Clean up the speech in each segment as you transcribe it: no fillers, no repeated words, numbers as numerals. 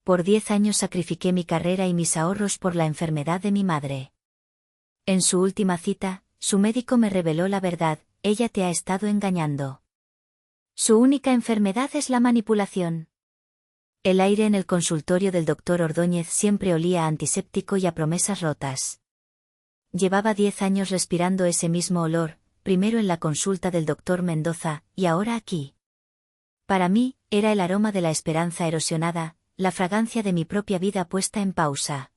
Por 10 años sacrifiqué mi carrera y mis ahorros por la enfermedad de mi madre. En su última cita, su médico me reveló la verdad: ella te ha estado engañando. Su única enfermedad es la manipulación. El aire en el consultorio del doctor Ordóñez siempre olía a antiséptico y a promesas rotas. Llevaba 10 años respirando ese mismo olor, primero en la consulta del doctor Mendoza, y ahora aquí. Para mí, era el aroma de la esperanza erosionada, la fragancia de mi propia vida puesta en pausa.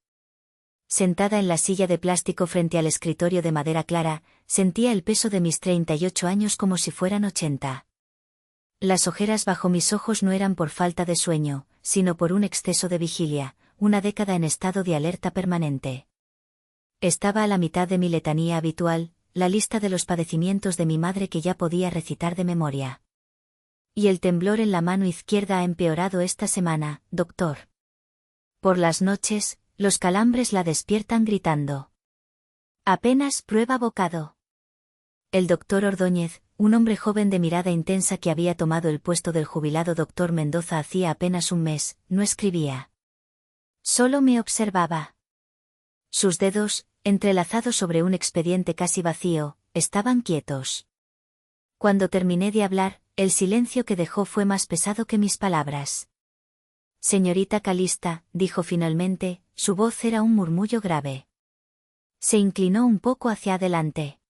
Sentada en la silla de plástico frente al escritorio de madera clara, sentía el peso de mis 38 años como si fueran 80. Las ojeras bajo mis ojos no eran por falta de sueño, sino por un exceso de vigilia, una década en estado de alerta permanente. Estaba a la mitad de mi letanía habitual, la lista de los padecimientos de mi madre que ya podía recitar de memoria. Y el temblor en la mano izquierda ha empeorado esta semana, doctor. Por las noches, los calambres la despiertan gritando. Apenas prueba bocado. El doctor Ordóñez, un hombre joven de mirada intensa que había tomado el puesto del jubilado doctor Mendoza hacía apenas un mes, no escribía. Solo me observaba. Sus dedos, entrelazados sobre un expediente casi vacío, estaban quietos. Cuando terminé de hablar, el silencio que dejó fue más pesado que mis palabras. Señorita Calista, dijo finalmente, su voz era un murmullo grave. Se inclinó un poco hacia adelante.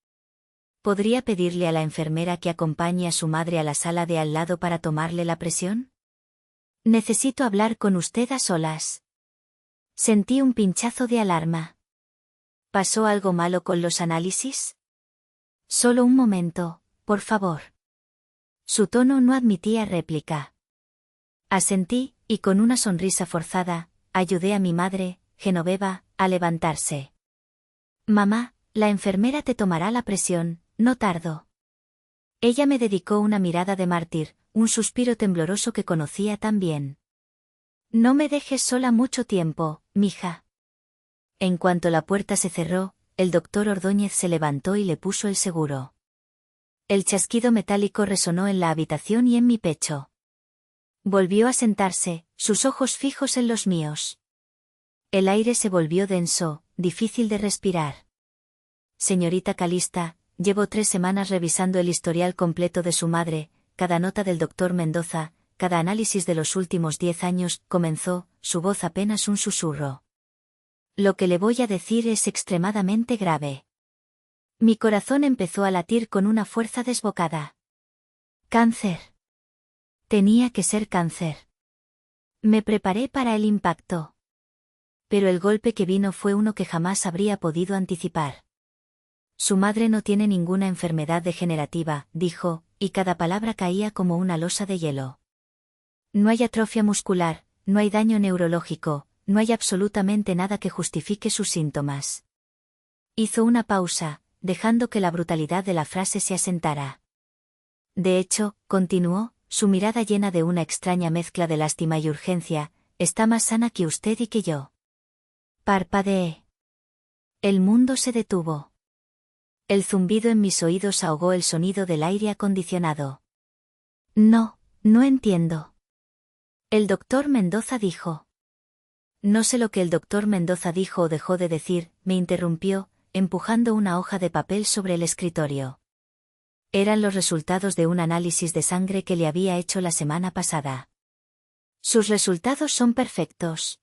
¿Podría pedirle a la enfermera que acompañe a su madre a la sala de al lado para tomarle la presión? Necesito hablar con usted a solas. Sentí un pinchazo de alarma. ¿Pasó algo malo con los análisis? Solo un momento, por favor. Su tono no admitía réplica. Asentí, y con una sonrisa forzada, ayudé a mi madre, Genoveva, a levantarse. Mamá, la enfermera te tomará la presión, no tardo. Ella me dedicó una mirada de mártir, un suspiro tembloroso que conocía tan bien. No me dejes sola mucho tiempo, mija. En cuanto la puerta se cerró, el doctor Ordóñez se levantó y le puso el seguro. El chasquido metálico resonó en la habitación y en mi pecho. Volvió a sentarse, sus ojos fijos en los míos. El aire se volvió denso, difícil de respirar. Señorita Calista, llevo 3 semanas revisando el historial completo de su madre, cada nota del doctor Mendoza, cada análisis de los últimos 10 años, comenzó, su voz apenas un susurro. Lo que le voy a decir es extremadamente grave. Mi corazón empezó a latir con una fuerza desbocada. Cáncer. Tenía que ser cáncer. Me preparé para el impacto. Pero el golpe que vino fue uno que jamás habría podido anticipar. Su madre no tiene ninguna enfermedad degenerativa, dijo, y cada palabra caía como una losa de hielo. No hay atrofia muscular, no hay daño neurológico, no hay absolutamente nada que justifique sus síntomas. Hizo una pausa, dejando que la brutalidad de la frase se asentara. De hecho, continuó, su mirada llena de una extraña mezcla de lástima y urgencia, está más sana que usted y que yo. Parpadeé. El mundo se detuvo. El zumbido en mis oídos ahogó el sonido del aire acondicionado. No entiendo. El doctor Mendoza dijo. No sé lo que el doctor Mendoza dijo o dejó de decir, me interrumpió, empujando una hoja de papel sobre el escritorio. Eran los resultados de un análisis de sangre que le había hecho la semana pasada. Sus resultados son perfectos.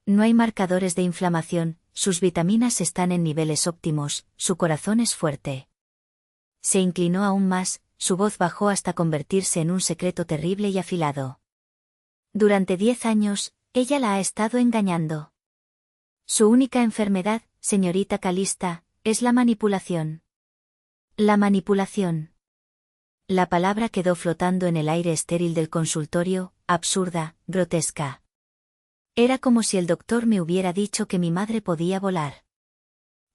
No hay marcadores de inflamación, sus vitaminas están en niveles óptimos, su corazón es fuerte. Se inclinó aún más, su voz bajó hasta convertirse en un secreto terrible y afilado. Durante 10 años, ella la ha estado engañando. Su única enfermedad, señorita Calista, es la manipulación. La manipulación. La palabra quedó flotando en el aire estéril del consultorio, absurda, grotesca. Era como si el doctor me hubiera dicho que mi madre podía volar.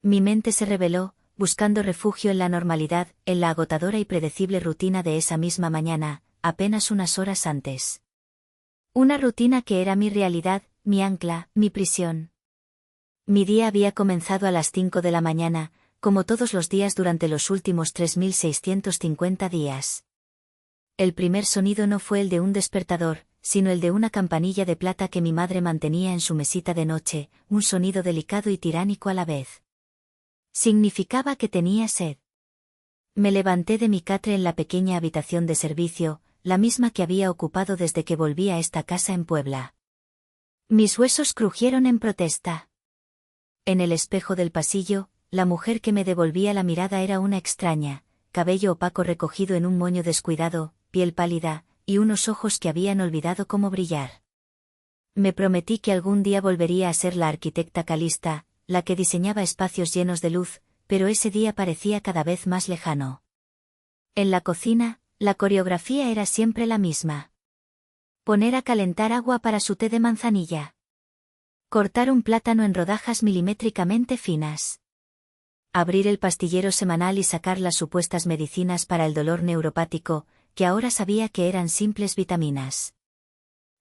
Mi mente se rebeló, buscando refugio en la normalidad, en la agotadora y predecible rutina de esa misma mañana, apenas unas horas antes. Una rutina que era mi realidad, mi ancla, mi prisión. Mi día había comenzado a las 5 de la mañana, como todos los días durante los últimos 3650 días. El primer sonido no fue el de un despertador, sino el de una campanilla de plata que mi madre mantenía en su mesita de noche, un sonido delicado y tiránico a la vez. Significaba que tenía sed. Me levanté de mi catre en la pequeña habitación de servicio, la misma que había ocupado desde que volví a esta casa en Puebla. Mis huesos crujieron en protesta. En el espejo del pasillo, la mujer que me devolvía la mirada era una extraña, cabello opaco recogido en un moño descuidado, piel pálida, y unos ojos que habían olvidado cómo brillar. Me prometí que algún día volvería a ser la arquitecta Calista, la que diseñaba espacios llenos de luz, pero ese día parecía cada vez más lejano. En la cocina, la coreografía era siempre la misma. Poner a calentar agua para su té de manzanilla. Cortar un plátano en rodajas milimétricamente finas. Abrir el pastillero semanal y sacar las supuestas medicinas para el dolor neuropático, que ahora sabía que eran simples vitaminas.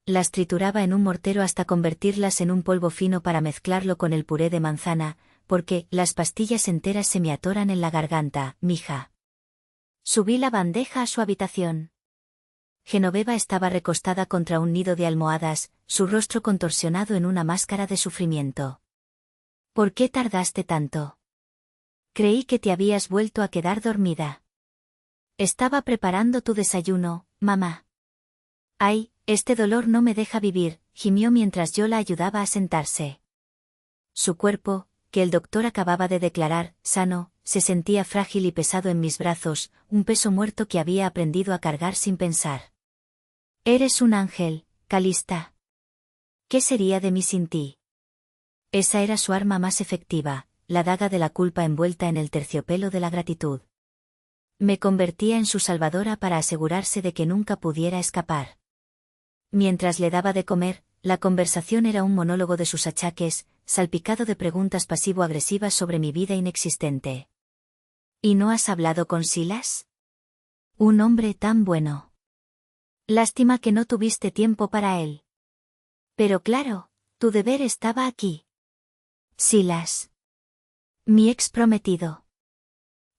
Las trituraba en un mortero hasta convertirlas en un polvo fino para mezclarlo con el puré de manzana, porque las pastillas enteras se me atoran en la garganta, mija. Subí la bandeja a su habitación. Genoveva estaba recostada contra un nido de almohadas, su rostro contorsionado en una máscara de sufrimiento. ¿Por qué tardaste tanto? Creí que te habías vuelto a quedar dormida. Estaba preparando tu desayuno, mamá. Ay, este dolor no me deja vivir, gimió mientras yo la ayudaba a sentarse. Su cuerpo, que el doctor acababa de declarar sano, se sentía frágil y pesado en mis brazos, un peso muerto que había aprendido a cargar sin pensar. Eres un ángel, Calista. ¿Qué sería de mí sin ti? Esa era su arma más efectiva, la daga de la culpa envuelta en el terciopelo de la gratitud. Me convertía en su salvadora para asegurarse de que nunca pudiera escapar. Mientras le daba de comer, la conversación era un monólogo de sus achaques, salpicado de preguntas pasivo-agresivas sobre mi vida inexistente. ¿Y no has hablado con Silas? Un hombre tan bueno. Lástima que no tuviste tiempo para él. Pero claro, tu deber estaba aquí. Silas. Mi ex prometido.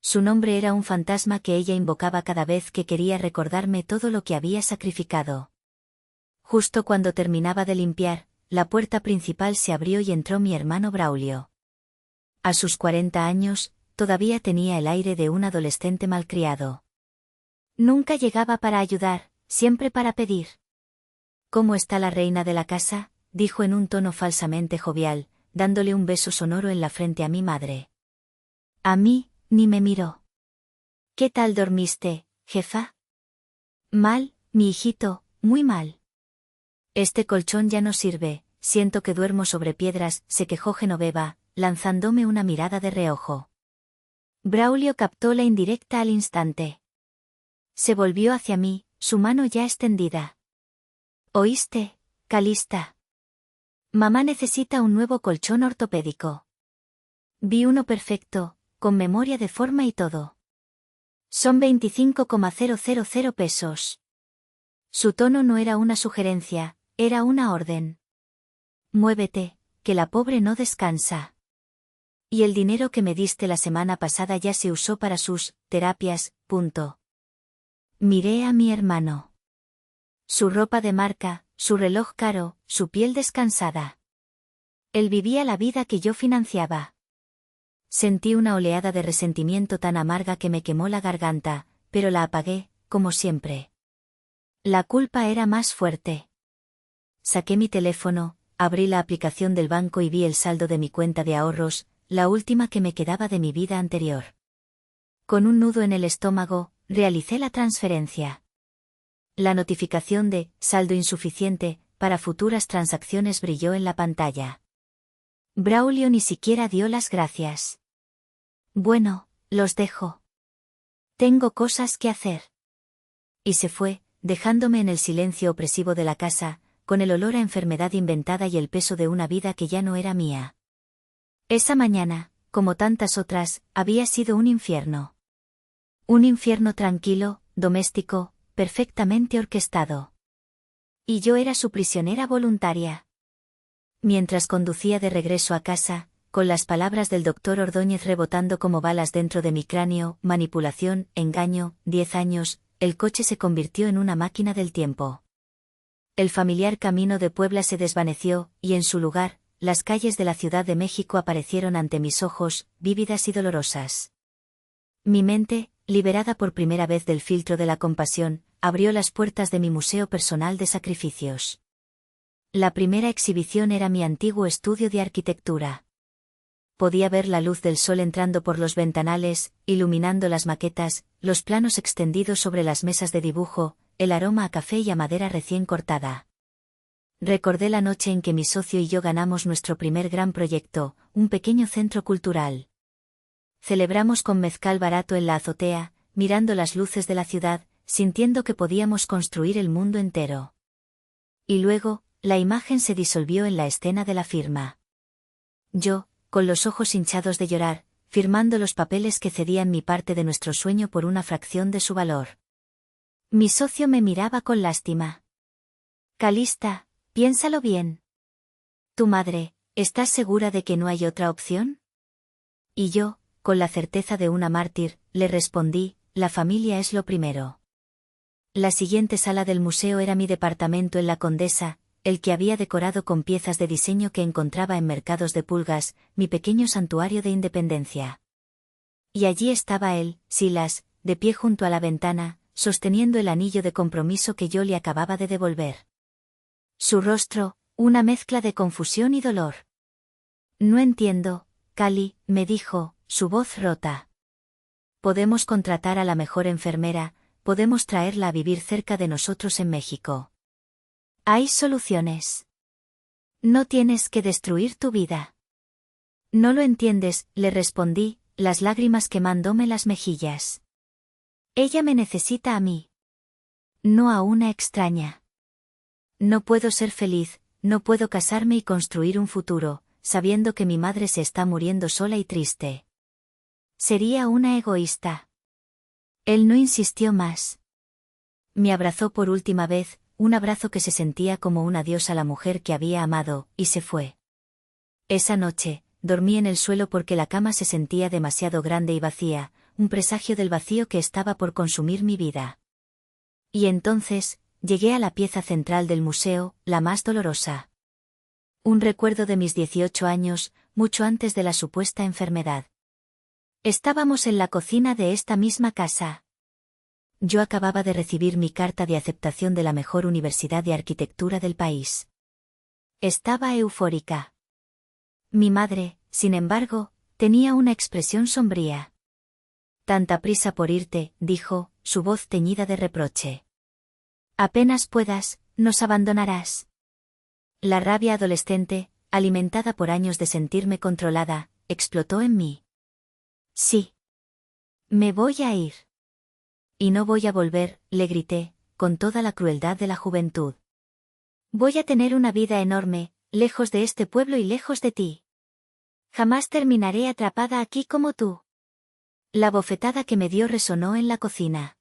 Su nombre era un fantasma que ella invocaba cada vez que quería recordarme todo lo que había sacrificado. Justo cuando terminaba de limpiar, la puerta principal se abrió y entró mi hermano Braulio. A sus 40 años, todavía tenía el aire de un adolescente malcriado. Nunca llegaba para ayudar, siempre para pedir. ¿Cómo está la reina de la casa?, dijo en un tono falsamente jovial, dándole un beso sonoro en la frente a mi madre. A mí, ni me miró. ¿Qué tal dormiste, jefa? Mal, mi hijito, muy mal. Este colchón ya no sirve, siento que duermo sobre piedras, se quejó Genoveva, lanzándome una mirada de reojo. Braulio captó la indirecta al instante. Se volvió hacia mí, su mano ya extendida. ¿Oíste, Calista? Mamá necesita un nuevo colchón ortopédico. Vi uno perfecto, con memoria de forma y todo. Son 25,000 pesos. Su tono no era una sugerencia, era una orden. Muévete, que la pobre no descansa. Y el dinero que me diste la semana pasada ya se usó para sus terapias, punto. Miré a mi hermano. Su ropa de marca, su reloj caro, su piel descansada. Él vivía la vida que yo financiaba. Sentí una oleada de resentimiento tan amarga que me quemó la garganta, pero la apagué, como siempre. La culpa era más fuerte. Saqué mi teléfono, abrí la aplicación del banco y vi el saldo de mi cuenta de ahorros, la última que me quedaba de mi vida anterior. Con un nudo en el estómago, realicé la transferencia. La notificación de saldo insuficiente para futuras transacciones brilló en la pantalla. Braulio ni siquiera dio las gracias. Bueno, los dejo. Tengo cosas que hacer. Y se fue, dejándome en el silencio opresivo de la casa, con el olor a enfermedad inventada y el peso de una vida que ya no era mía. Esa mañana, como tantas otras, había sido un infierno. Un infierno tranquilo, doméstico, perfectamente orquestado. Y yo era su prisionera voluntaria. Mientras conducía de regreso a casa, con las palabras del doctor Ordóñez rebotando como balas dentro de mi cráneo, manipulación, engaño, 10 años, el coche se convirtió en una máquina del tiempo. El familiar camino de Puebla se desvaneció, y en su lugar, las calles de la Ciudad de México aparecieron ante mis ojos, vívidas y dolorosas. Mi mente, liberada por primera vez del filtro de la compasión, abrió las puertas de mi museo personal de sacrificios. La primera exhibición era mi antiguo estudio de arquitectura. Podía ver la luz del sol entrando por los ventanales, iluminando las maquetas, los planos extendidos sobre las mesas de dibujo, el aroma a café y a madera recién cortada. Recordé la noche en que mi socio y yo ganamos nuestro primer gran proyecto, un pequeño centro cultural. Celebramos con mezcal barato en la azotea, mirando las luces de la ciudad, sintiendo que podíamos construir el mundo entero. Y luego, la imagen se disolvió en la escena de la firma. Yo, con los ojos hinchados de llorar, firmando los papeles que cedían mi parte de nuestro sueño por una fracción de su valor. Mi socio me miraba con lástima. Calista, piénsalo bien. Tu madre, ¿estás segura de que no hay otra opción? Y yo, con la certeza de una mártir, le respondí, la familia es lo primero. La siguiente sala del museo era mi departamento en la Condesa, el que había decorado con piezas de diseño que encontraba en mercados de pulgas, mi pequeño santuario de independencia. Y allí estaba él, Silas, de pie junto a la ventana, sosteniendo el anillo de compromiso que yo le acababa de devolver. Su rostro, una mezcla de confusión y dolor. No entiendo, Cali, me dijo, su voz rota. Podemos contratar a la mejor enfermera, podemos traerla a vivir cerca de nosotros en México. Hay soluciones. No tienes que destruir tu vida. No lo entiendes, le respondí, las lágrimas quemándome las mejillas. Ella me necesita a mí. No a una extraña. No puedo ser feliz, no puedo casarme y construir un futuro, sabiendo que mi madre se está muriendo sola y triste. Sería una egoísta. Él no insistió más. Me abrazó por última vez, un abrazo que se sentía como un adiós a la mujer que había amado, y se fue. Esa noche, dormí en el suelo porque la cama se sentía demasiado grande y vacía, un presagio del vacío que estaba por consumir mi vida. Y entonces, llegué a la pieza central del museo, la más dolorosa. Un recuerdo de mis 18 años, mucho antes de la supuesta enfermedad. Estábamos en la cocina de esta misma casa. Yo acababa de recibir mi carta de aceptación de la mejor universidad de arquitectura del país. Estaba eufórica. Mi madre, sin embargo, tenía una expresión sombría. Tanta prisa por irte, dijo, su voz teñida de reproche. Apenas puedas, nos abandonarás. La rabia adolescente, alimentada por años de sentirme controlada, explotó en mí. Sí. Me voy a ir. Y no voy a volver, le grité, con toda la crueldad de la juventud. Voy a tener una vida enorme, lejos de este pueblo y lejos de ti. Jamás terminaré atrapada aquí como tú. La bofetada que me dio resonó en la cocina.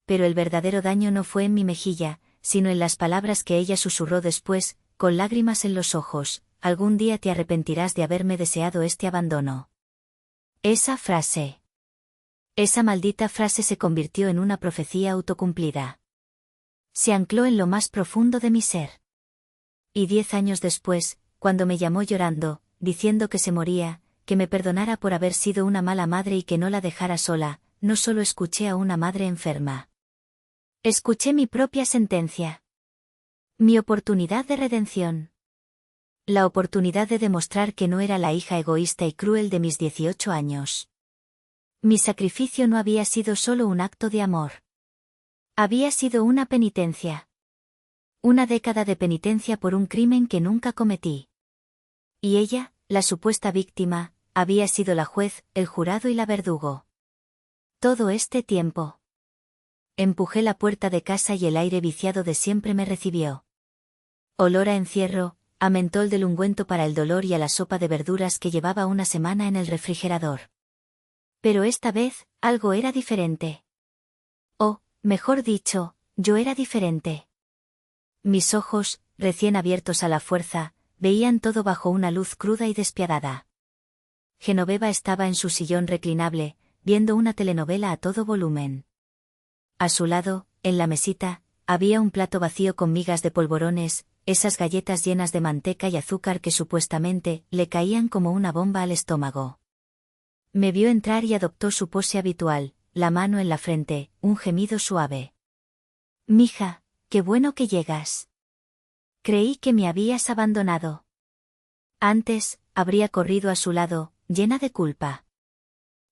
Pero el verdadero daño no fue en mi mejilla, sino en las palabras que ella susurró después, con lágrimas en los ojos, algún día te arrepentirás de haberme deseado este abandono. Esa frase. Esa maldita frase se convirtió en una profecía autocumplida. Se ancló en lo más profundo de mi ser. Y 10 años después, cuando me llamó llorando, diciendo que se moría, que me perdonara por haber sido una mala madre y que no la dejara sola, no solo escuché a una madre enferma. Escuché mi propia sentencia. Mi oportunidad de redención. La oportunidad de demostrar que no era la hija egoísta y cruel de mis 18 años. Mi sacrificio no había sido solo un acto de amor. Había sido una penitencia. Una década de penitencia por un crimen que nunca cometí. Y ella, la supuesta víctima, había sido la juez, el jurado y la verdugo. Todo este tiempo. Empujé la puerta de casa y el aire viciado de siempre me recibió. Olor a encierro, a mentol del ungüento para el dolor y a la sopa de verduras que llevaba una semana en el refrigerador. Pero esta vez, algo era diferente. O, mejor dicho, yo era diferente. Mis ojos, recién abiertos a la fuerza, veían todo bajo una luz cruda y despiadada. Genoveva estaba en su sillón reclinable, viendo una telenovela a todo volumen. A su lado, en la mesita, había un plato vacío con migas de polvorones, esas galletas llenas de manteca y azúcar que supuestamente le caían como una bomba al estómago. Me vio entrar y adoptó su pose habitual, la mano en la frente, un gemido suave. «Mija, qué bueno que llegas. Creí que me habías abandonado». Antes, habría corrido a su lado, llena de culpa.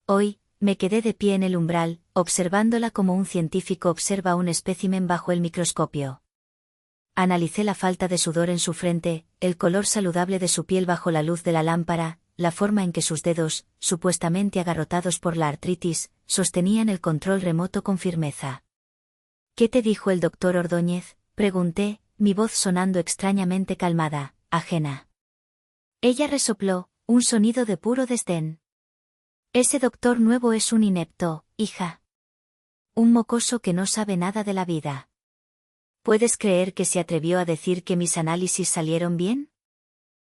Hoy, me quedé de pie en el umbral, observándola como un científico observa un espécimen bajo el microscopio. Analicé la falta de sudor en su frente, el color saludable de su piel bajo la luz de la lámpara, la forma en que sus dedos, supuestamente agarrotados por la artritis, sostenían el control remoto con firmeza. «¿Qué te dijo el doctor Ordóñez?», pregunté, mi voz sonando extrañamente calmada, ajena. Ella resopló, un sonido de puro desdén. «Ese doctor nuevo es un inepto, hija. Un mocoso que no sabe nada de la vida. ¿Puedes creer que se atrevió a decir que mis análisis salieron bien?».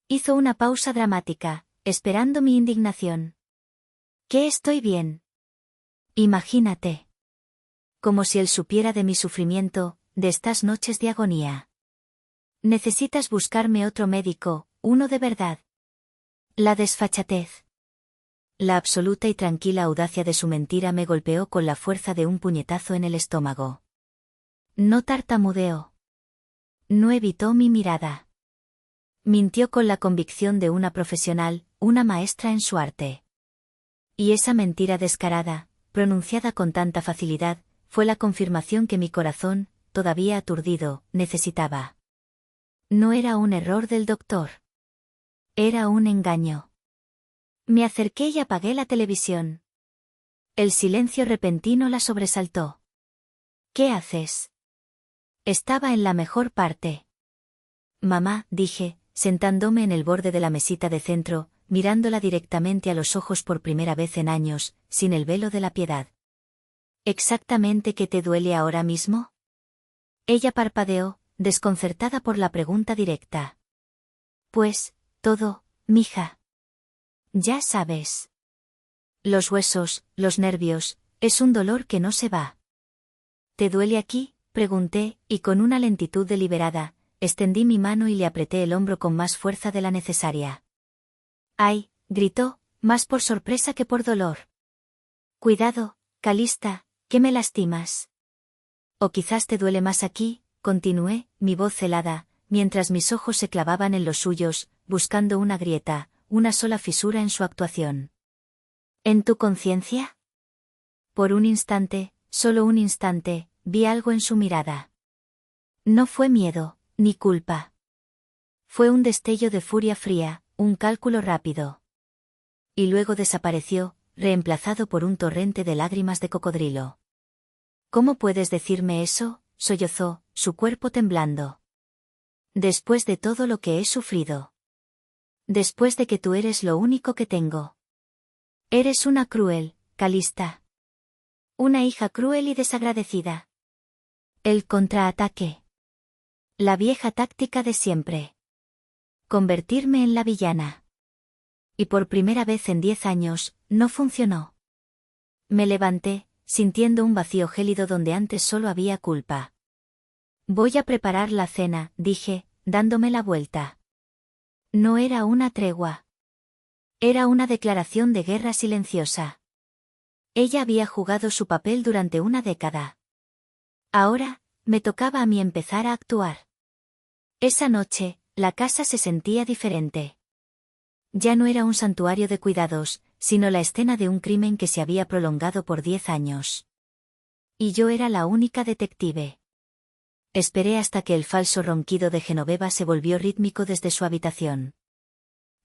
Hizo una pausa dramática, esperando mi indignación. «¿Qué estoy bien?». «Imagínate». Como si él supiera de mi sufrimiento, de estas noches de agonía. «Necesitas buscarme otro médico, uno de verdad». La desfachatez. La absoluta y tranquila audacia de su mentira me golpeó con la fuerza de un puñetazo en el estómago. No tartamudeó. No evitó mi mirada. Mintió con la convicción de una profesional, una maestra en su arte. Y esa mentira descarada, pronunciada con tanta facilidad, fue la confirmación que mi corazón, todavía aturdido, necesitaba. No era un error del doctor. Era un engaño. Me acerqué y apagué la televisión. El silencio repentino la sobresaltó. «¿Qué haces?». Estaba en la mejor parte. «Mamá», dije, sentándome en el borde de la mesita de centro, mirándola directamente a los ojos por primera vez en años, sin el velo de la piedad. «¿Exactamente qué te duele ahora mismo?». Ella parpadeó, desconcertada por la pregunta directa. «Pues, todo, mija. Ya sabes. Los huesos, los nervios, es un dolor que no se va». «¿Te duele aquí?», pregunté, y con una lentitud deliberada, extendí mi mano y le apreté el hombro con más fuerza de la necesaria. «¡Ay!», gritó, más por sorpresa que por dolor. «Cuidado, Calista, que me lastimas». «O quizás te duele más aquí», continué, mi voz helada, mientras mis ojos se clavaban en los suyos, buscando una grieta, una sola fisura en su actuación. «¿En tu conciencia?». Por un instante, solo un instante, vi algo en su mirada. No fue miedo, ni culpa. Fue un destello de furia fría, un cálculo rápido. Y luego desapareció, reemplazado por un torrente de lágrimas de cocodrilo. «¿Cómo puedes decirme eso?», sollozó, su cuerpo temblando. «Después de todo lo que he sufrido. Después de que tú eres lo único que tengo. Eres una cruel, Calista. Una hija cruel y desagradecida». El contraataque. La vieja táctica de siempre. Convertirme en la villana. Y por primera vez en 10 años, no funcionó. Me levanté, sintiendo un vacío gélido donde antes solo había culpa. «Voy a preparar la cena», dije, dándome la vuelta. No era una tregua. Era una declaración de guerra silenciosa. Ella había jugado su papel durante una década. Ahora, me tocaba a mí empezar a actuar. Esa noche, la casa se sentía diferente. Ya no era un santuario de cuidados, sino la escena de un crimen que se había prolongado por 10 años. Y yo era la única detective. Esperé hasta que el falso ronquido de Genoveva se volvió rítmico desde su habitación.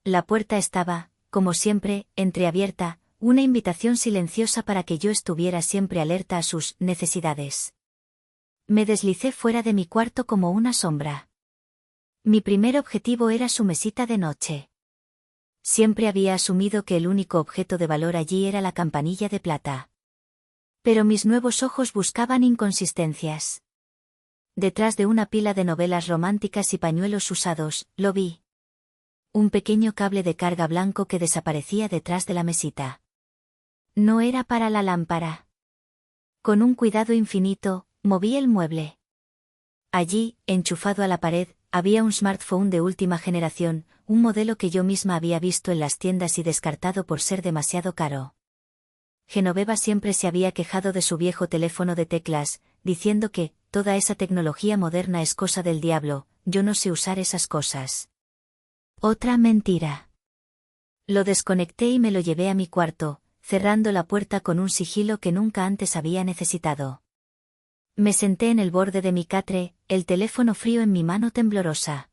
La puerta estaba, como siempre, entreabierta, una invitación silenciosa para que yo estuviera siempre alerta a sus necesidades. Me deslicé fuera de mi cuarto como una sombra. Mi primer objetivo era su mesita de noche. Siempre había asumido que el único objeto de valor allí era la campanilla de plata. Pero mis nuevos ojos buscaban inconsistencias. Detrás de una pila de novelas románticas y pañuelos usados, lo vi. Un pequeño cable de carga blanco que desaparecía detrás de la mesita. No era para la lámpara. Con un cuidado infinito, moví el mueble. Allí, enchufado a la pared, había un smartphone de última generación, un modelo que yo misma había visto en las tiendas y descartado por ser demasiado caro. Genoveva siempre se había quejado de su viejo teléfono de teclas, diciendo que, toda esa tecnología moderna es cosa del diablo, yo no sé usar esas cosas. Otra mentira. Lo desconecté y me lo llevé a mi cuarto, cerrando la puerta con un sigilo que nunca antes había necesitado. Me senté en el borde de mi catre, el teléfono frío en mi mano temblorosa.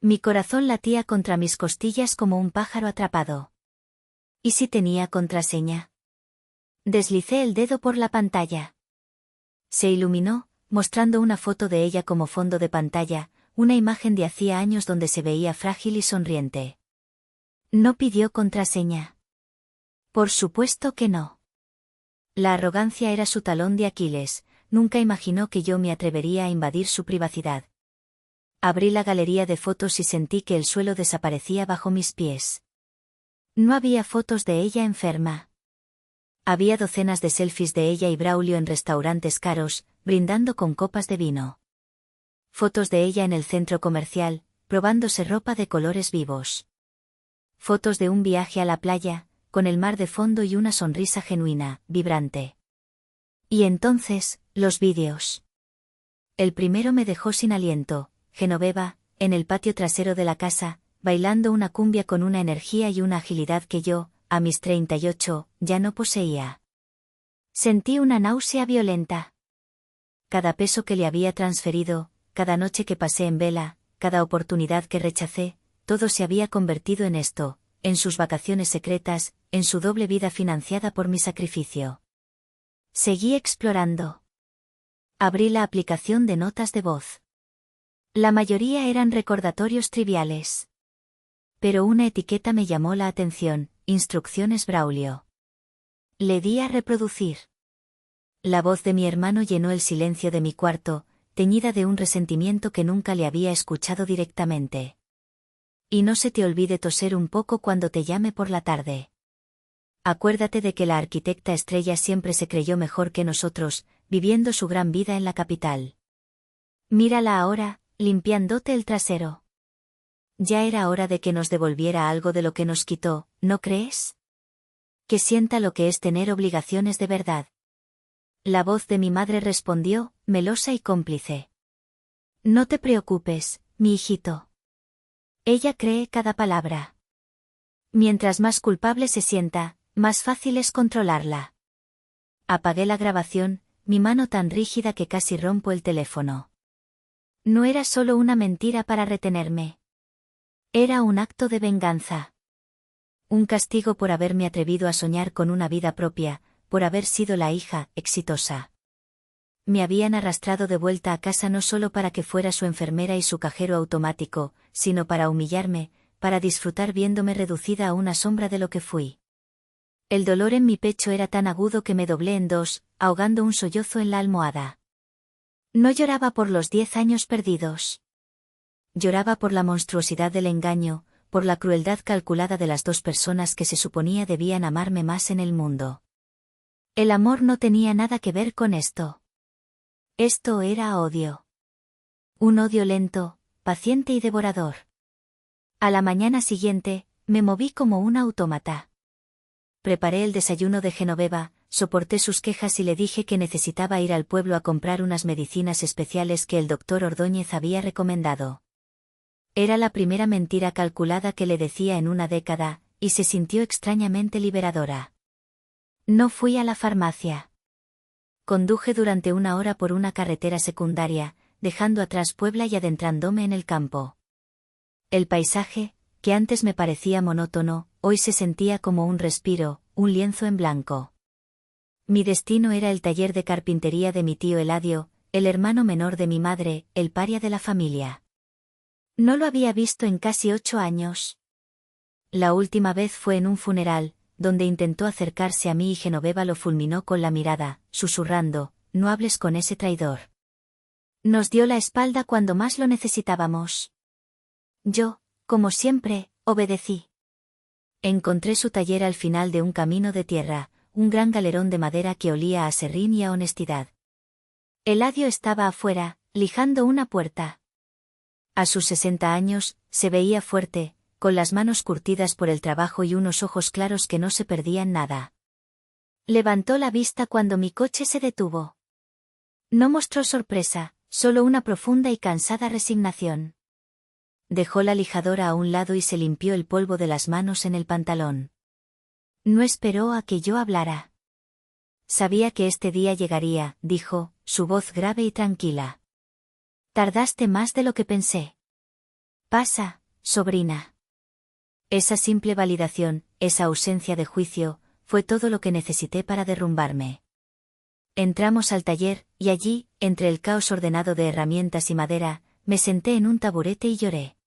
Mi corazón latía contra mis costillas como un pájaro atrapado. ¿Y si tenía contraseña? Deslicé el dedo por la pantalla. Se iluminó, mostrando una foto de ella como fondo de pantalla, una imagen de hacía años donde se veía frágil y sonriente. ¿No pidió contraseña? Por supuesto que no. La arrogancia era su talón de Aquiles, nunca imaginó que yo me atrevería a invadir su privacidad. Abrí la galería de fotos y sentí que el suelo desaparecía bajo mis pies. No había fotos de ella enferma. Había docenas de selfies de ella y Braulio en restaurantes caros, brindando con copas de vino. Fotos de ella en el centro comercial, probándose ropa de colores vivos. Fotos de un viaje a la playa, con el mar de fondo y una sonrisa genuina, vibrante. Y entonces, los vídeos. El primero me dejó sin aliento, Genoveva, en el patio trasero de la casa, bailando una cumbia con una energía y una agilidad que yo, a mis 38, ya no poseía. Sentí una náusea violenta. Cada peso que le había transferido, cada noche que pasé en vela, cada oportunidad que rechacé, todo se había convertido en esto, en sus vacaciones secretas, en su doble vida financiada por mi sacrificio. Seguí explorando. Abrí la aplicación de notas de voz. La mayoría eran recordatorios triviales. Pero una etiqueta me llamó la atención, instrucciones Braulio. Le di a reproducir. La voz de mi hermano llenó el silencio de mi cuarto, teñida de un resentimiento que nunca le había escuchado directamente. Y no se te olvide toser un poco cuando te llame por la tarde. Acuérdate de que la arquitecta estrella siempre se creyó mejor que nosotros, viviendo su gran vida en la capital. Mírala ahora, limpiándote el trasero. Ya era hora de que nos devolviera algo de lo que nos quitó, ¿no crees? Que sienta lo que es tener obligaciones de verdad. La voz de mi madre respondió, melosa y cómplice. No te preocupes, mi hijito. Ella cree cada palabra. Mientras más culpable se sienta, más fácil es controlarla. Apagué la grabación, mi mano tan rígida que casi rompo el teléfono. No era solo una mentira para retenerme. Era un acto de venganza. Un castigo por haberme atrevido a soñar con una vida propia, por haber sido la hija exitosa. Me habían arrastrado de vuelta a casa no solo para que fuera su enfermera y su cajero automático, sino para humillarme, para disfrutar viéndome reducida a una sombra de lo que fui. El dolor en mi pecho era tan agudo que me doblé en dos, ahogando un sollozo en la almohada. No lloraba por los 10 años perdidos. Lloraba por la monstruosidad del engaño, por la crueldad calculada de las dos personas que se suponía debían amarme más en el mundo. El amor no tenía nada que ver con esto. Esto era odio. Un odio lento, paciente y devorador. A la mañana siguiente, me moví como un autómata. Preparé el desayuno de Genoveva, soporté sus quejas y le dije que necesitaba ir al pueblo a comprar unas medicinas especiales que el doctor Ordóñez había recomendado. Era la primera mentira calculada que le decía en una década, y se sintió extrañamente liberadora. No fui a la farmacia. Conduje durante 1 hora por una carretera secundaria, dejando atrás Puebla y adentrándome en el campo. El paisaje, que antes me parecía monótono, hoy se sentía como un respiro, un lienzo en blanco. Mi destino era el taller de carpintería de mi tío Eladio, el hermano menor de mi madre, el paria de la familia. No lo había visto en casi 8 años. La última vez fue en un funeral, donde intentó acercarse a mí y Genoveva lo fulminó con la mirada, susurrando, no hables con ese traidor. Nos dio la espalda cuando más lo necesitábamos. Yo, como siempre, obedecí. Encontré su taller al final de un camino de tierra, un gran galerón de madera que olía a serrín y a honestidad. Eladio estaba afuera, lijando una puerta. A sus 60 años, se veía fuerte, con las manos curtidas por el trabajo y unos ojos claros que no se perdían nada. Levantó la vista cuando mi coche se detuvo. No mostró sorpresa, solo una profunda y cansada resignación. Dejó la lijadora a un lado y se limpió el polvo de las manos en el pantalón. No esperó a que yo hablara. Sabía que este día llegaría, dijo, su voz grave y tranquila. Tardaste más de lo que pensé. Pasa, sobrina. Esa simple validación, esa ausencia de juicio, fue todo lo que necesité para derrumbarme. Entramos al taller, y allí, entre el caos ordenado de herramientas y madera, me senté en un taburete y lloré.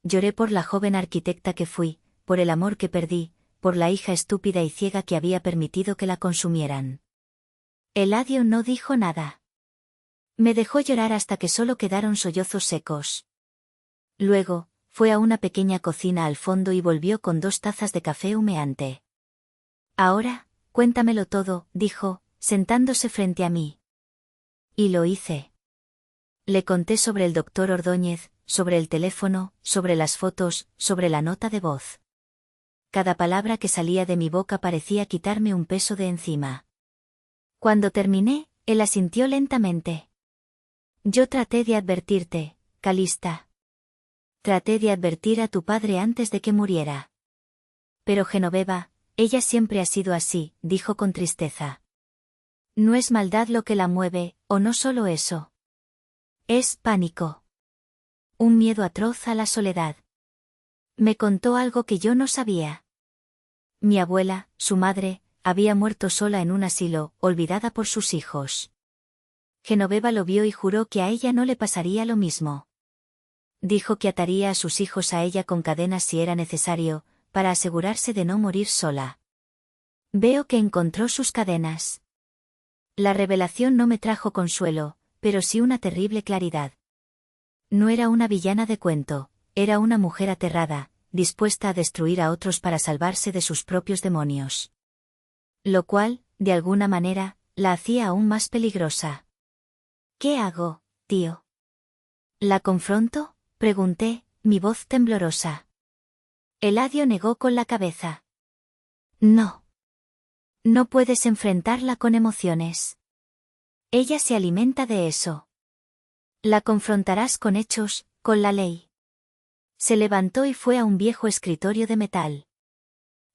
Lloré por la joven arquitecta que fui, por el amor que perdí, por la hija estúpida y ciega que había permitido que la consumieran. Eladio no dijo nada. Me dejó llorar hasta que solo quedaron sollozos secos. Luego, fue a una pequeña cocina al fondo y volvió con 2 tazas de café humeante. Ahora, cuéntamelo todo, dijo, sentándose frente a mí. Y lo hice. Le conté sobre el doctor Ordóñez, sobre el teléfono, sobre las fotos, sobre la nota de voz. Cada palabra que salía de mi boca parecía quitarme un peso de encima. Cuando terminé, él asintió lentamente. Yo traté de advertirte, Calista. Traté de advertir a tu padre antes de que muriera. Pero Genoveva, ella siempre ha sido así, dijo con tristeza. No es maldad lo que la mueve, o no solo eso. Es pánico. Un miedo atroz a la soledad. Me contó algo que yo no sabía. Mi abuela, su madre, había muerto sola en un asilo, olvidada por sus hijos. Genoveva lo vio y juró que a ella no le pasaría lo mismo. Dijo que ataría a sus hijos a ella con cadenas si era necesario, para asegurarse de no morir sola. Veo que encontró sus cadenas. La revelación no me trajo consuelo, pero sí una terrible claridad. No era una villana de cuento, era una mujer aterrada, dispuesta a destruir a otros para salvarse de sus propios demonios. Lo cual, de alguna manera, la hacía aún más peligrosa. ¿Qué hago, tío? ¿La confronto?, pregunté, mi voz temblorosa. Eladio negó con la cabeza. No. No puedes enfrentarla con emociones. Ella se alimenta de eso. La confrontarás con hechos, con la ley. Se levantó y fue a un viejo escritorio de metal.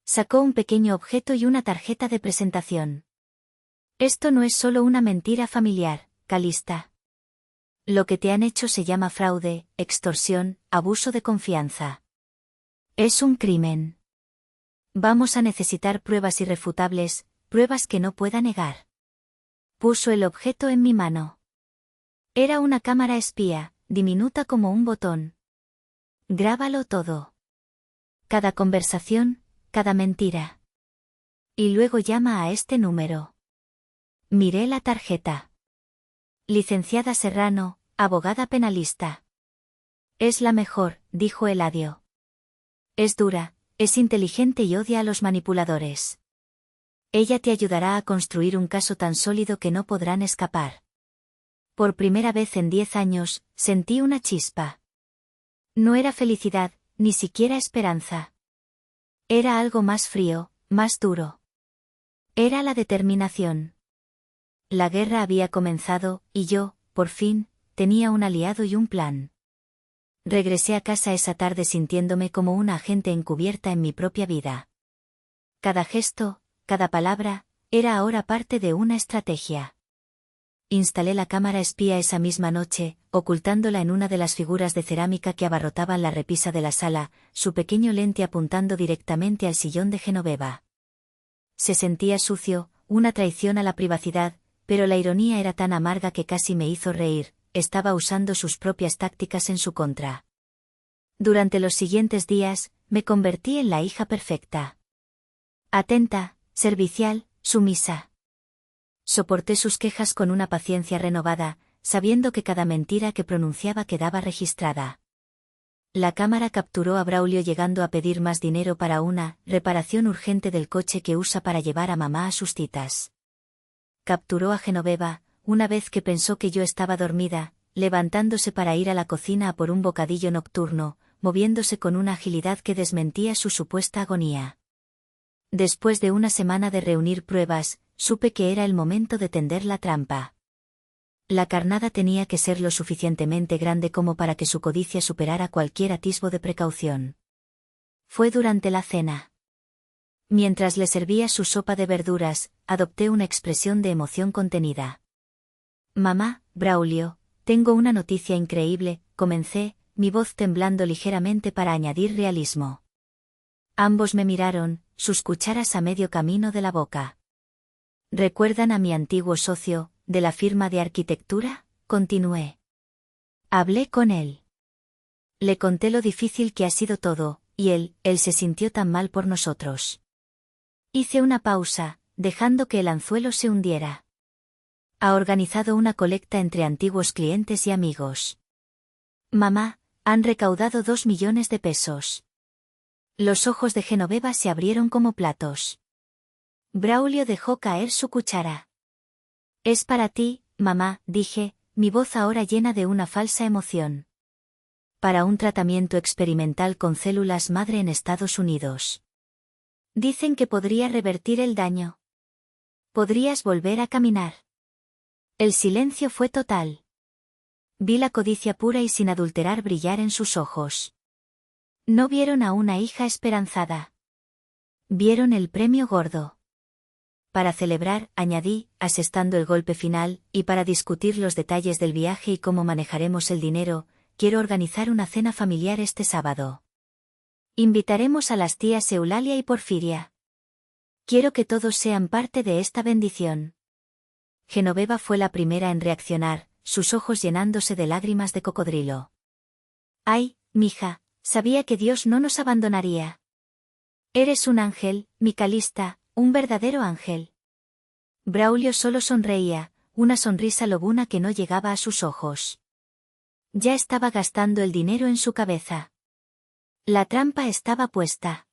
Sacó un pequeño objeto y una tarjeta de presentación. Esto no es solo una mentira familiar, Calista. Lo que te han hecho se llama fraude, extorsión, abuso de confianza. Es un crimen. Vamos a necesitar pruebas irrefutables, pruebas que no pueda negar. Puso el objeto en mi mano. Era una cámara espía, diminuta como un botón. Grábalo todo. Cada conversación, cada mentira. Y luego llama a este número. Miré la tarjeta. Licenciada Serrano, abogada penalista. Es la mejor, dijo Eladio. Es dura, es inteligente y odia a los manipuladores. Ella te ayudará a construir un caso tan sólido que no podrán escapar. Por primera vez en 10 años, sentí una chispa. No era felicidad, ni siquiera esperanza. Era algo más frío, más duro. Era la determinación. La guerra había comenzado, y yo, por fin, tenía un aliado y un plan. Regresé a casa esa tarde sintiéndome como una agente encubierta en mi propia vida. Cada gesto, cada palabra, era ahora parte de una estrategia. Instalé la cámara espía esa misma noche, ocultándola en una de las figuras de cerámica que abarrotaban la repisa de la sala, su pequeño lente apuntando directamente al sillón de Genoveva. Se sentía sucio, una traición a la privacidad, pero la ironía era tan amarga que casi me hizo reír, estaba usando sus propias tácticas en su contra. Durante los siguientes días, me convertí en la hija perfecta. Atenta, servicial, sumisa. Soporté sus quejas con una paciencia renovada, sabiendo que cada mentira que pronunciaba quedaba registrada. La cámara capturó a Braulio llegando a pedir más dinero para una reparación urgente del coche que usa para llevar a mamá a sus citas. Capturó a Genoveva, una vez que pensó que yo estaba dormida, levantándose para ir a la cocina a por un bocadillo nocturno, moviéndose con una agilidad que desmentía su supuesta agonía. Después de una semana de reunir pruebas, supe que era el momento de tender la trampa. La carnada tenía que ser lo suficientemente grande como para que su codicia superara cualquier atisbo de precaución. Fue durante la cena. Mientras le servía su sopa de verduras, adopté una expresión de emoción contenida. «Mamá, Braulio, tengo una noticia increíble», comencé, mi voz temblando ligeramente para añadir realismo. Ambos me miraron, sus cucharas a medio camino de la boca. «¿Recuerdan a mi antiguo socio, de la firma de arquitectura?», continué. Hablé con él. Le conté lo difícil que ha sido todo, y él se sintió tan mal por nosotros. Hice una pausa, dejando que el anzuelo se hundiera. Ha organizado una colecta entre antiguos clientes y amigos. Mamá, han recaudado 2 millones de pesos. Los ojos de Genoveva se abrieron como platos. Braulio dejó caer su cuchara. «Es para ti, mamá», dije, mi voz ahora llena de una falsa emoción. «Para un tratamiento experimental con células madre en Estados Unidos. Dicen que podría revertir el daño. Podrías volver a caminar». El silencio fue total. Vi la codicia pura y sin adulterar brillar en sus ojos. No vieron a una hija esperanzada. Vieron el premio gordo. «Para celebrar», añadí, asestando el golpe final, «y para discutir los detalles del viaje y cómo manejaremos el dinero, quiero organizar una cena familiar este sábado. Invitaremos a las tías Eulalia y Porfiria. Quiero que todos sean parte de esta bendición». Genoveva fue la primera en reaccionar, sus ojos llenándose de lágrimas de cocodrilo. «Ay, mija, sabía que Dios no nos abandonaría. Eres un ángel, mi Calista, un verdadero ángel». Braulio solo sonreía, una sonrisa lobuna que no llegaba a sus ojos. Ya estaba gastando el dinero en su cabeza. La trampa estaba puesta.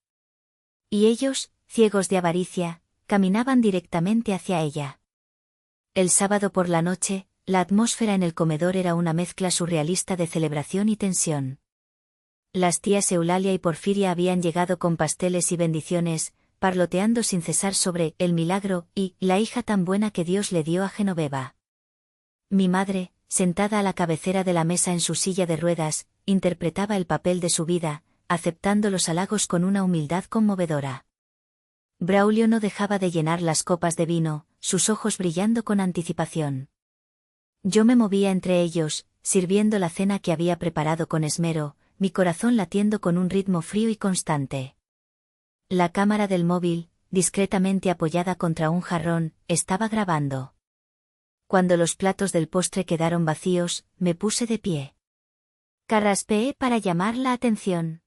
Y ellos, ciegos de avaricia, caminaban directamente hacia ella. El sábado por la noche, la atmósfera en el comedor era una mezcla surrealista de celebración y tensión. Las tías Eulalia y Porfiria habían llegado con pasteles y bendiciones, parloteando sin cesar sobre el milagro y la hija tan buena que Dios le dio a Genoveva. Mi madre, sentada a la cabecera de la mesa en su silla de ruedas, interpretaba el papel de su vida, aceptando los halagos con una humildad conmovedora. Braulio no dejaba de llenar las copas de vino, sus ojos brillando con anticipación. Yo me movía entre ellos, sirviendo la cena que había preparado con esmero, mi corazón latiendo con un ritmo frío y constante. La cámara del móvil, discretamente apoyada contra un jarrón, estaba grabando. Cuando los platos del postre quedaron vacíos, me puse de pie. Carraspeé para llamar la atención.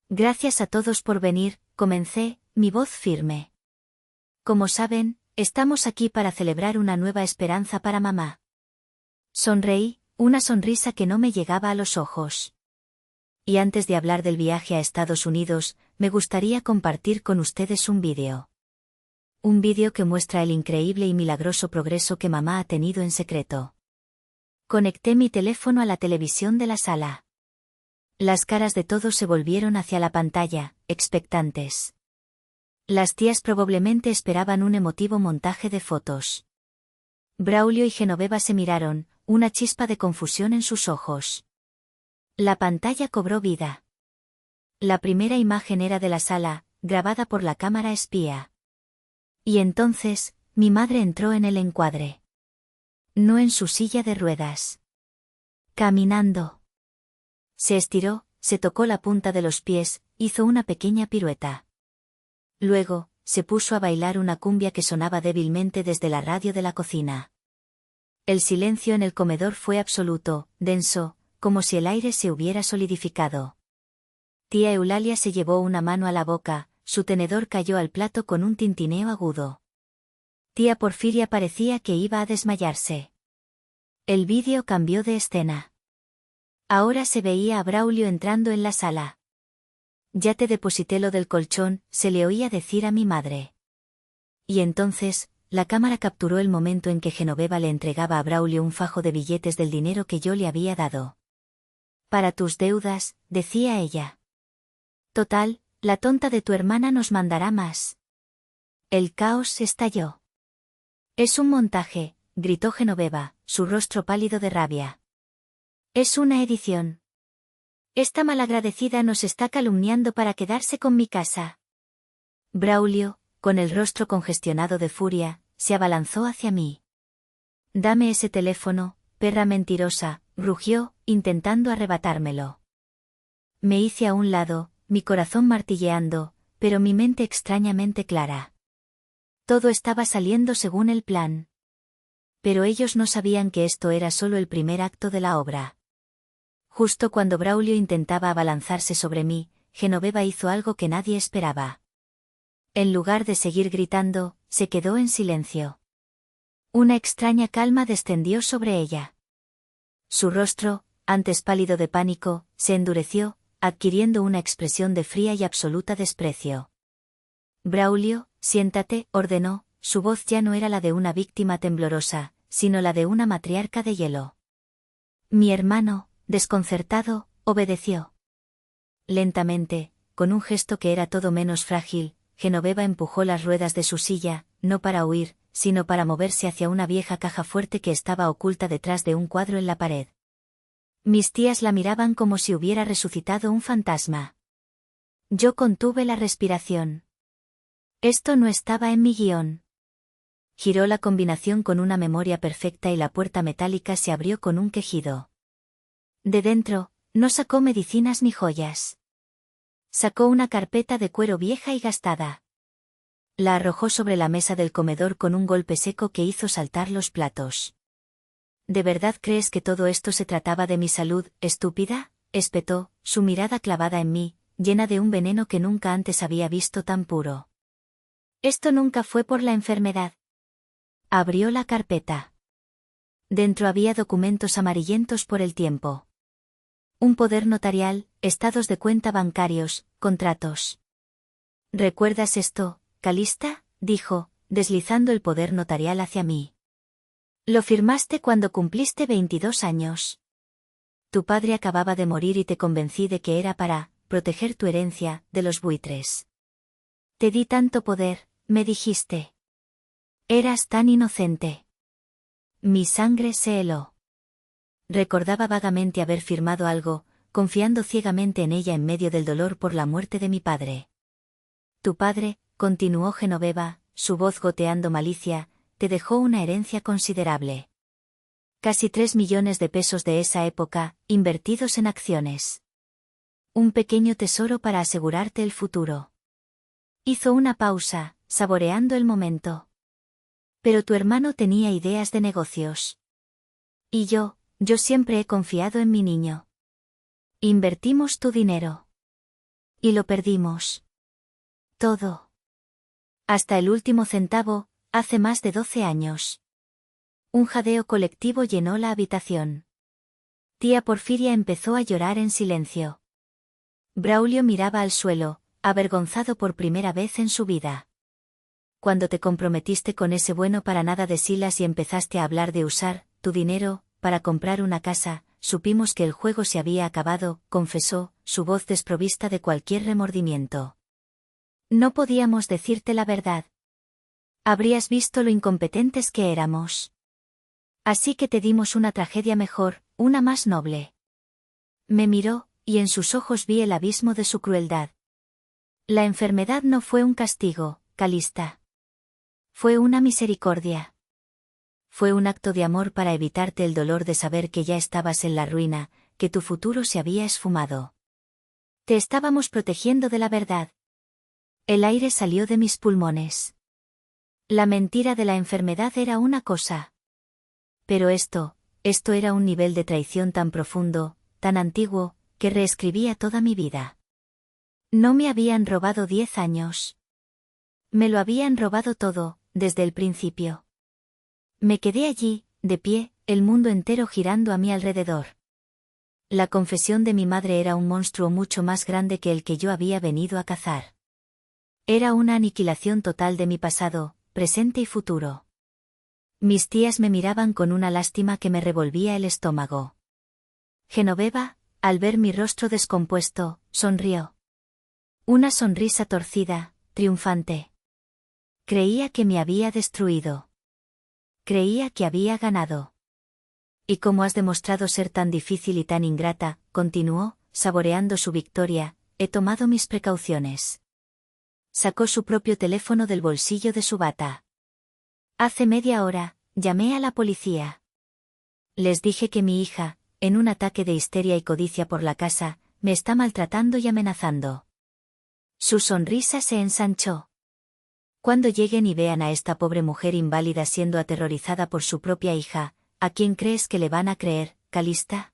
«Gracias a todos por venir», comencé, mi voz firme. «Como saben, estamos aquí para celebrar una nueva esperanza para mamá». Sonreí, una sonrisa que no me llegaba a los ojos. «Y antes de hablar del viaje a Estados Unidos, me gustaría compartir con ustedes un vídeo. Un vídeo que muestra el increíble y milagroso progreso que mamá ha tenido en secreto». Conecté mi teléfono a la televisión de la sala. Las caras de todos se volvieron hacia la pantalla, expectantes. Las tías probablemente esperaban un emotivo montaje de fotos. Braulio y Genoveva se miraron, una chispa de confusión en sus ojos. La pantalla cobró vida. La primera imagen era de la sala, grabada por la cámara espía. Y entonces, mi madre entró en el encuadre. No en su silla de ruedas. Caminando. Se estiró, se tocó la punta de los pies, hizo una pequeña pirueta. Luego, se puso a bailar una cumbia que sonaba débilmente desde la radio de la cocina. El silencio en el comedor fue absoluto, denso, como si el aire se hubiera solidificado. Tía Eulalia se llevó una mano a la boca, su tenedor cayó al plato con un tintineo agudo. Tía Porfiria parecía que iba a desmayarse. El vídeo cambió de escena. Ahora se veía a Braulio entrando en la sala. «Ya te deposité lo del colchón», se le oía decir a mi madre. Y entonces, la cámara capturó el momento en que Genoveva le entregaba a Braulio un fajo de billetes del dinero que yo le había dado. Para tus deudas, decía ella. Total, la tonta de tu hermana nos mandará más. El caos estalló. Es un montaje, gritó Genoveva, su rostro pálido de rabia. Es una edición. Esta malagradecida nos está calumniando para quedarse con mi casa. Braulio, con el rostro congestionado de furia, se abalanzó hacia mí. Dame ese teléfono, perra mentirosa, rugió, intentando arrebatármelo. Me hice a un lado, mi corazón martilleando, pero mi mente extrañamente clara. Todo estaba saliendo según el plan. Pero ellos no sabían que esto era solo el primer acto de la obra. Justo cuando Braulio intentaba abalanzarse sobre mí, Genoveva hizo algo que nadie esperaba. En lugar de seguir gritando, se quedó en silencio. Una extraña calma descendió sobre ella. Su rostro, antes pálido de pánico, se endureció, adquiriendo una expresión de fría y absoluta desprecio. Braulio, siéntate, ordenó, su voz ya no era la de una víctima temblorosa, sino la de una matriarca de hielo. Mi hermano, desconcertado, obedeció. Lentamente, con un gesto que era todo menos frágil, Genoveva empujó las ruedas de su silla, no para huir, sino para moverse hacia una vieja caja fuerte que estaba oculta detrás de un cuadro en la pared. Mis tías la miraban como si hubiera resucitado un fantasma. Yo contuve la respiración. Esto no estaba en mi guión. Giró la combinación con una memoria perfecta y la puerta metálica se abrió con un quejido. De dentro, no sacó medicinas ni joyas. Sacó una carpeta de cuero vieja y gastada. La arrojó sobre la mesa del comedor con un golpe seco que hizo saltar los platos. ¿De verdad crees que todo esto se trataba de mi salud, estúpida?, espetó, su mirada clavada en mí, llena de un veneno que nunca antes había visto tan puro. Esto nunca fue por la enfermedad. Abrió la carpeta. Dentro había documentos amarillentos por el tiempo. Un poder notarial, estados de cuenta bancarios, contratos. ¿Recuerdas esto, Calista?, dijo, deslizando el poder notarial hacia mí. Lo firmaste cuando cumpliste 22 años. Tu padre acababa de morir y te convencí de que era para proteger tu herencia de los buitres. Te di tanto poder, me dijiste. Eras tan inocente. Mi sangre se heló. Recordaba vagamente haber firmado algo, confiando ciegamente en ella en medio del dolor por la muerte de mi padre. Tu padre, continuó Genoveva, su voz goteando malicia, te dejó una herencia considerable. Casi 3 millones de pesos de esa época, invertidos en acciones. Un pequeño tesoro para asegurarte el futuro. Hizo una pausa, saboreando el momento. Pero tu hermano tenía ideas de negocios. Y yo siempre he confiado en mi niño. Invertimos tu dinero. Y lo perdimos. Todo. Hasta el último centavo, hace más de 12 años. Un jadeo colectivo llenó la habitación. Tía Porfiria empezó a llorar en silencio. Braulio miraba al suelo, avergonzado por primera vez en su vida. Cuando te comprometiste con ese bueno para nada de Silas y empezaste a hablar de usar tu dinero para comprar una casa, supimos que el juego se había acabado, confesó, su voz desprovista de cualquier remordimiento. No podíamos decirte la verdad. Habrías visto lo incompetentes que éramos. Así que te dimos una tragedia mejor, una más noble. Me miró, y en sus ojos vi el abismo de su crueldad. La enfermedad no fue un castigo, Calista. Fue una misericordia. Fue un acto de amor para evitarte el dolor de saber que ya estabas en la ruina, que tu futuro se había esfumado. Te estábamos protegiendo de la verdad. El aire salió de mis pulmones. La mentira de la enfermedad era una cosa. Pero esto era un nivel de traición tan profundo, tan antiguo, que reescribía toda mi vida. No me habían robado 10 años. Me lo habían robado todo, desde el principio. Me quedé allí, de pie, el mundo entero girando a mi alrededor. La confesión de mi madre era un monstruo mucho más grande que el que yo había venido a cazar. Era una aniquilación total de mi pasado, presente y futuro. Mis tías me miraban con una lástima que me revolvía el estómago. Genoveva, al ver mi rostro descompuesto, sonrió. Una sonrisa torcida, triunfante. Creía que me había destruido. Creía que había ganado. Y como has demostrado ser tan difícil y tan ingrata, continuó, saboreando su victoria, he tomado mis precauciones. Sacó su propio teléfono del bolsillo de su bata. Hace media hora, llamé a la policía. Les dije que mi hija, en un ataque de histeria y codicia por la casa, me está maltratando y amenazando. Su sonrisa se ensanchó. Cuando lleguen y vean a esta pobre mujer inválida siendo aterrorizada por su propia hija, ¿a quién crees que le van a creer, Calista?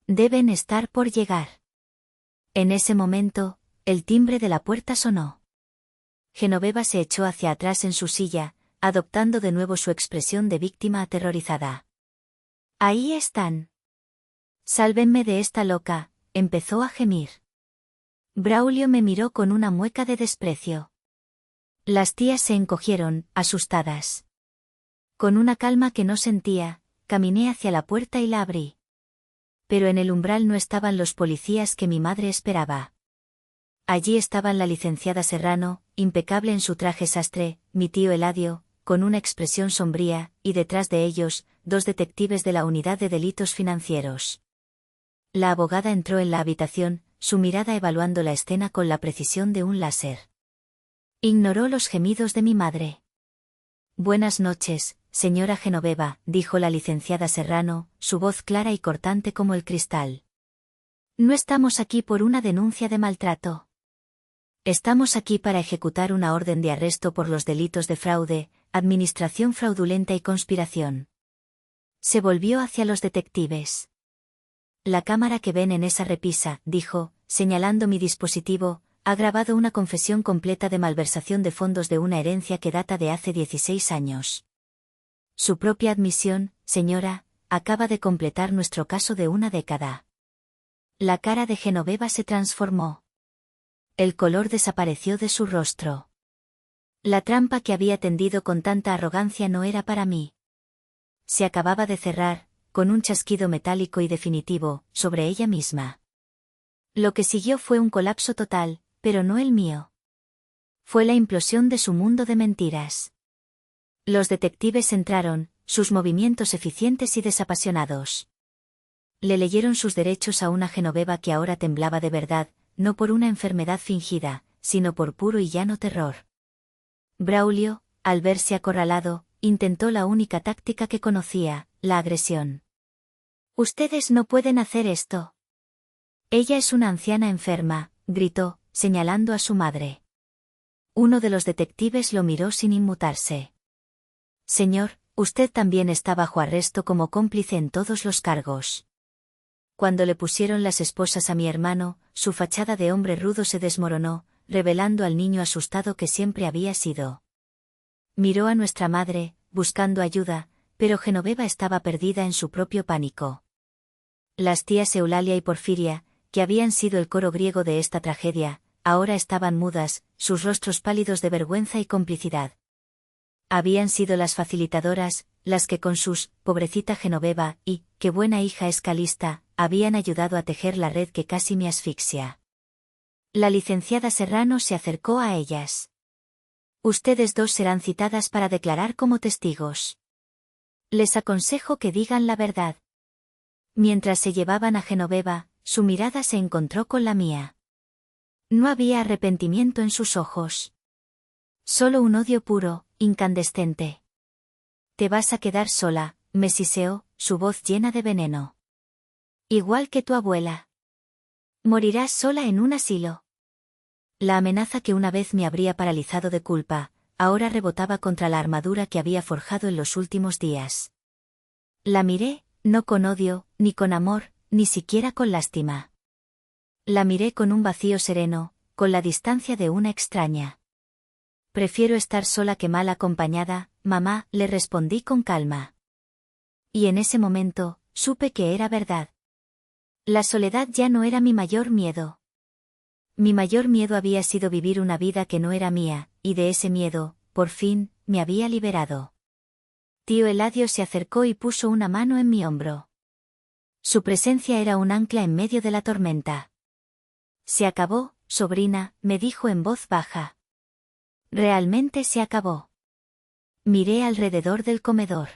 Deben estar por llegar. En ese momento, el timbre de la puerta sonó. Genoveva se echó hacia atrás en su silla, adoptando de nuevo su expresión de víctima aterrorizada. Ahí están. Sálvenme de esta loca, empezó a gemir. Braulio me miró con una mueca de desprecio. Las tías se encogieron, asustadas. Con una calma que no sentía, caminé hacia la puerta y la abrí. Pero en el umbral no estaban los policías que mi madre esperaba. Allí estaban la licenciada Serrano, impecable en su traje sastre, mi tío Eladio, con una expresión sombría, y detrás de ellos, 2 detectives de la Unidad de Delitos Financieros. La abogada entró en la habitación, su mirada evaluando la escena con la precisión de un láser. Ignoró los gemidos de mi madre. Buenas noches, señora Genoveva, dijo la licenciada Serrano, su voz clara y cortante como el cristal. No estamos aquí por una denuncia de maltrato. Estamos aquí para ejecutar una orden de arresto por los delitos de fraude, administración fraudulenta y conspiración. Se volvió hacia los detectives. La cámara que ven en esa repisa, dijo, señalando mi dispositivo, ha grabado una confesión completa de malversación de fondos de una herencia que data de hace 16 años. Su propia admisión, señora, acaba de completar nuestro caso de una década. La cara de Genoveva se transformó. El color desapareció de su rostro. La trampa que había tendido con tanta arrogancia no era para mí. Se acababa de cerrar, con un chasquido metálico y definitivo, sobre ella misma. Lo que siguió fue un colapso total, pero no el mío. Fue la implosión de su mundo de mentiras. Los detectives entraron, sus movimientos eficientes y desapasionados. Le leyeron sus derechos a una Genoveva que ahora temblaba de verdad, no por una enfermedad fingida, sino por puro y llano terror. Braulio, al verse acorralado, intentó la única táctica que conocía, la agresión. Ustedes no pueden hacer esto. Ella es una anciana enferma, gritó, señalando a su madre. Uno de los detectives lo miró sin inmutarse. Señor, usted también está bajo arresto como cómplice en todos los cargos. Cuando le pusieron las esposas a mi hermano, su fachada de hombre rudo se desmoronó, revelando al niño asustado que siempre había sido. Miró a nuestra madre, buscando ayuda, pero Genoveva estaba perdida en su propio pánico. Las tías Eulalia y Porfiria, que habían sido el coro griego de esta tragedia, ahora estaban mudas, sus rostros pálidos de vergüenza y complicidad. Habían sido las facilitadoras, las que con sus, pobrecita Genoveva, y, qué buena hija es Calista, habían ayudado a tejer la red que casi me asfixia. La licenciada Serrano se acercó a ellas. Ustedes 2 serán citadas para declarar como testigos. Les aconsejo que digan la verdad. Mientras se llevaban a Genoveva, su mirada se encontró con la mía. No había arrepentimiento en sus ojos. Solo un odio puro, incandescente. Te vas a quedar sola, me siseó, su voz llena de veneno. Igual que tu abuela. Morirás sola en un asilo. La amenaza que una vez me habría paralizado de culpa, ahora rebotaba contra la armadura que había forjado en los últimos días. La miré, no con odio, ni con amor, ni siquiera con lástima. La miré con un vacío sereno, con la distancia de una extraña. Prefiero estar sola que mal acompañada, mamá, le respondí con calma. Y en ese momento, supe que era verdad. La soledad ya no era mi mayor miedo. Mi mayor miedo había sido vivir una vida que no era mía, y de ese miedo, por fin, me había liberado. Tío Eladio se acercó y puso una mano en mi hombro. Su presencia era un ancla en medio de la tormenta. Se acabó, sobrina, me dijo en voz baja. Realmente se acabó. Miré alrededor del comedor.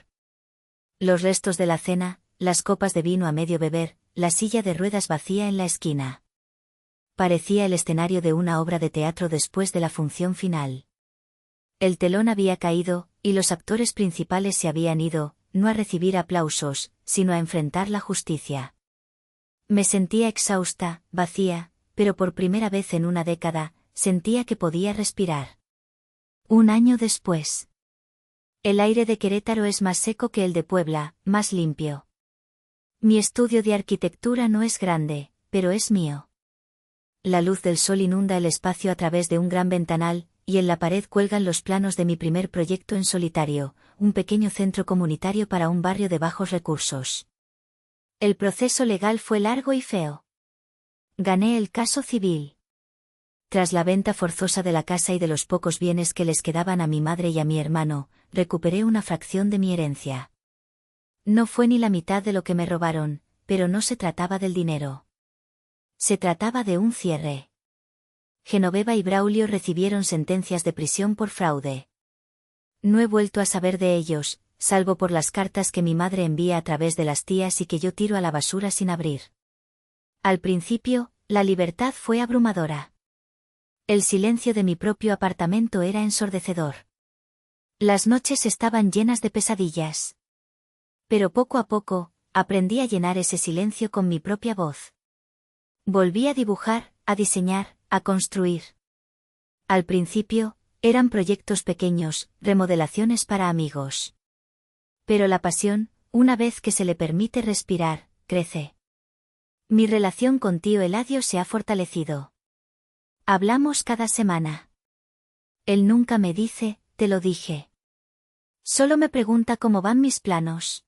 Los restos de la cena, las copas de vino a medio beber, la silla de ruedas vacía en la esquina. Parecía el escenario de una obra de teatro después de la función final. El telón había caído, y los actores principales se habían ido, no a recibir aplausos, sino a enfrentar la justicia. Me sentía exhausta, vacía, pero por primera vez en una década, sentía que podía respirar. Un año después. El aire de Querétaro es más seco que el de Puebla, más limpio. Mi estudio de arquitectura no es grande, pero es mío. La luz del sol inunda el espacio a través de un gran ventanal, y en la pared cuelgan los planos de mi primer proyecto en solitario, un pequeño centro comunitario para un barrio de bajos recursos. El proceso legal fue largo y feo. Gané el caso civil. Tras la venta forzosa de la casa y de los pocos bienes que les quedaban a mi madre y a mi hermano, recuperé una fracción de mi herencia. No fue ni la mitad de lo que me robaron, pero no se trataba del dinero. Se trataba de un cierre. Genoveva y Braulio recibieron sentencias de prisión por fraude. No he vuelto a saber de ellos, salvo por las cartas que mi madre envía a través de las tías y que yo tiro a la basura sin abrir. Al principio, la libertad fue abrumadora. El silencio de mi propio apartamento era ensordecedor. Las noches estaban llenas de pesadillas. Pero poco a poco, aprendí a llenar ese silencio con mi propia voz. Volví a dibujar, a diseñar, a construir. Al principio, eran proyectos pequeños, remodelaciones para amigos. Pero la pasión, una vez que se le permite respirar, crece. Mi relación con tío Eladio se ha fortalecido. Hablamos cada semana. Él nunca me dice, te lo dije. Solo me pregunta cómo van mis planos.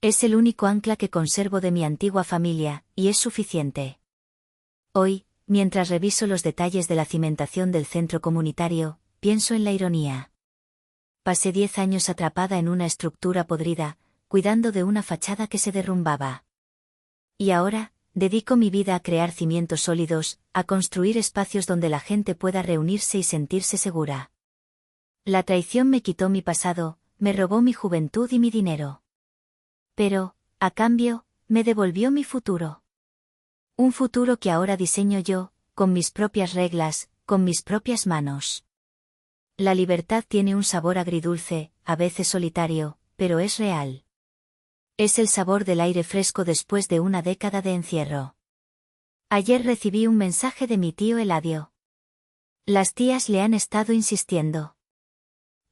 Es el único ancla que conservo de mi antigua familia, y es suficiente. Hoy, mientras reviso los detalles de la cimentación del centro comunitario, pienso en la ironía. Pasé 10 años atrapada en una estructura podrida, cuidando de una fachada que se derrumbaba. Y ahora, dedico mi vida a crear cimientos sólidos, a construir espacios donde la gente pueda reunirse y sentirse segura. La traición me quitó mi pasado, me robó mi juventud y mi dinero. Pero, a cambio, me devolvió mi futuro. Un futuro que ahora diseño yo, con mis propias reglas, con mis propias manos. La libertad tiene un sabor agridulce, a veces solitario, pero es real. Es el sabor del aire fresco después de una década de encierro. Ayer recibí un mensaje de mi tío Eladio. Las tías le han estado insistiendo.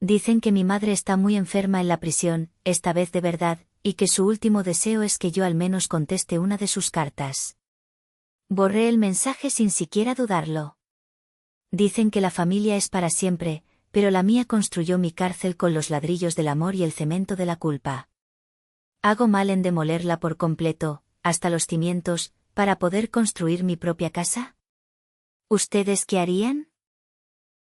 Dicen que mi madre está muy enferma en la prisión, esta vez de verdad, y que su último deseo es que yo al menos conteste una de sus cartas. Borré el mensaje sin siquiera dudarlo. Dicen que la familia es para siempre, pero la mía construyó mi cárcel con los ladrillos del amor y el cemento de la culpa. ¿Hago mal en demolerla por completo, hasta los cimientos, para poder construir mi propia casa? ¿Ustedes qué harían?